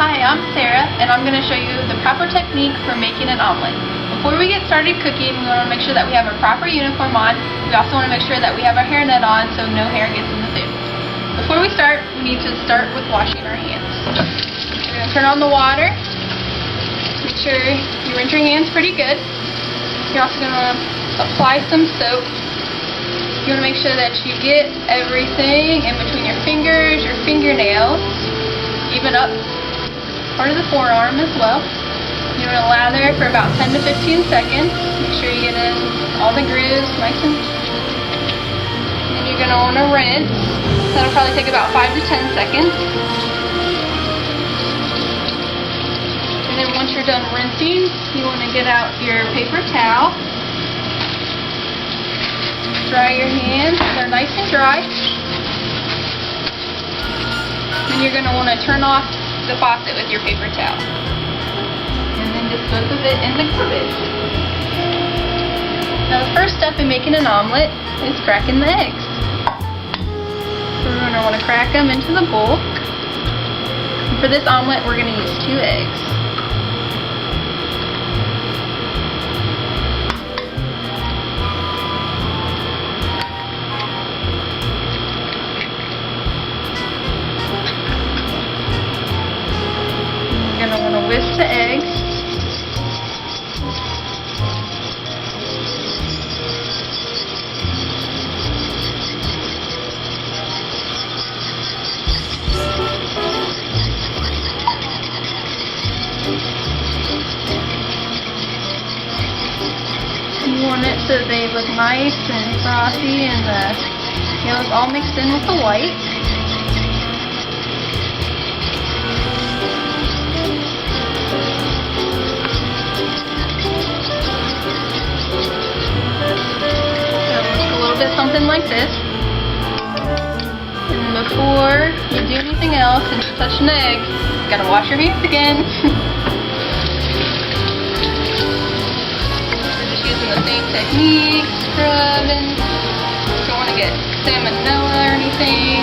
Hi, I'm Sarah, and I'm going to show you the proper technique for making an omelet. Before we get started cooking, we want to make sure that we have our proper uniform on. We also want to make sure that we have our hairnet on so no hair gets in the food. Before we start, we need to start with washing our hands. We're going to turn on the water. Make sure you rinse your hands pretty good. You're also going to apply some soap. You want to make sure that you get everything in between your fingers, your fingernails, even up part of the forearm as well. You're going to lather for about 10 to 15 seconds. Make sure you get in all the grooves nice and you're going to want to rinse. That'll probably take about 5 to 10 seconds. And then once you're done rinsing, you want to get out your paper towel. Dry your hands. They're nice and dry. And you're going to want to turn off the faucet with your paper towel. And then dispose of it in the garbage. Now the first step in making an omelet is cracking the eggs. So we're going to want to crack them into the bowl. And for this omelet we're going to use 2 eggs. You're going to want to whisk the eggs. You want it so they look nice and frothy and the yellow's all mixed in with the white. Something like this. And before you do anything else and you touch an egg, you gotta wash your hands again. We're just using the same technique, scrubbing. Don't want to get salmonella or anything.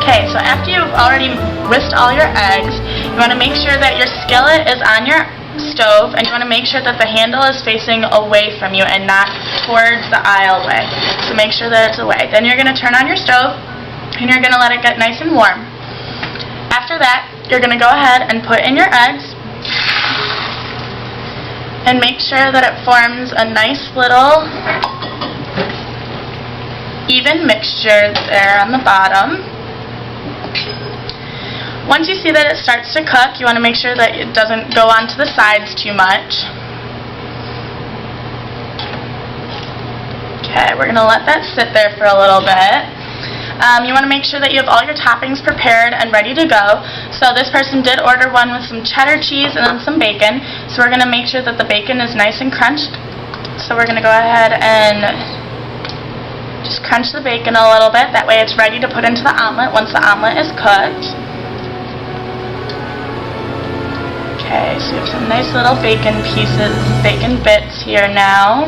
Okay, so after you've already whisked all your eggs, you want to make sure that your skillet is on your stove, and you want to make sure that the handle is facing away from you and not towards the aisleway. So make sure that it's away. Then you're going to turn on your stove, and you're going to let it get nice and warm. After that, you're going to go ahead and put in your eggs, and make sure that it forms a nice little even mixture there on the bottom. Once you see that it starts to cook, you want to make sure that it doesn't go onto the sides too much. Okay, we're going to let that sit there for a little bit. You want to make sure that you have all your toppings prepared and ready to go. So this person did order one with some cheddar cheese and then some bacon. So we're going to make sure that the bacon is nice and crunched. So we're going to go ahead and just crunch the bacon a little bit. That way it's ready to put into the omelet once the omelet is cooked. Okay, so we have some nice little bacon pieces, bacon bits here now.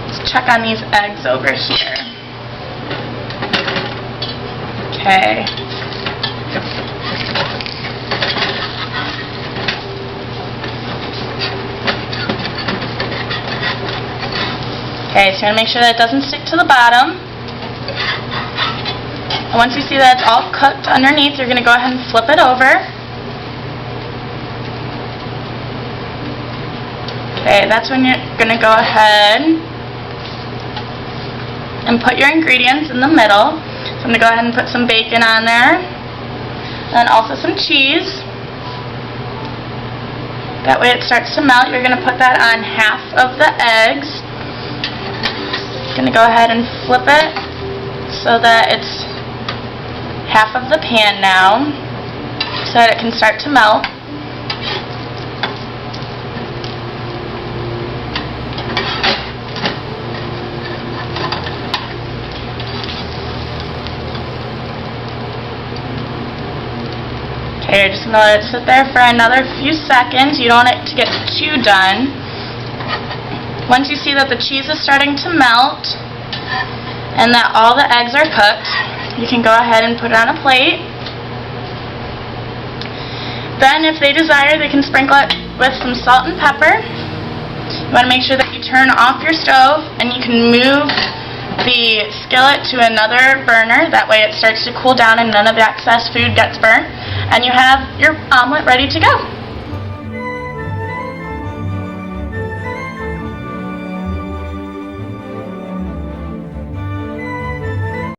Let's check on these eggs over here. Okay. Okay, so you want to make sure that it doesn't stick to the bottom. And once you see that it's all cooked underneath, you're going to go ahead and flip it over. Okay, that's when you're going to go ahead and put your ingredients in the middle. So I'm going to go ahead and put some bacon on there, and also some cheese. That way it starts to melt. You're going to put that on half of the eggs. You're going to go ahead and flip it so that it's half of the pan now, so that it can start to melt. Okay, you're just going to let it sit there for another few seconds. You don't want it to get too done. Once you see that the cheese is starting to melt and that all the eggs are cooked, you can go ahead and put it on a plate. Then, if they desire, they can sprinkle it with some salt and pepper. You want to make sure that you turn off your stove and you can move the skillet to another burner. That way it starts to cool down and none of the excess food gets burnt. And you have your omelet ready to go.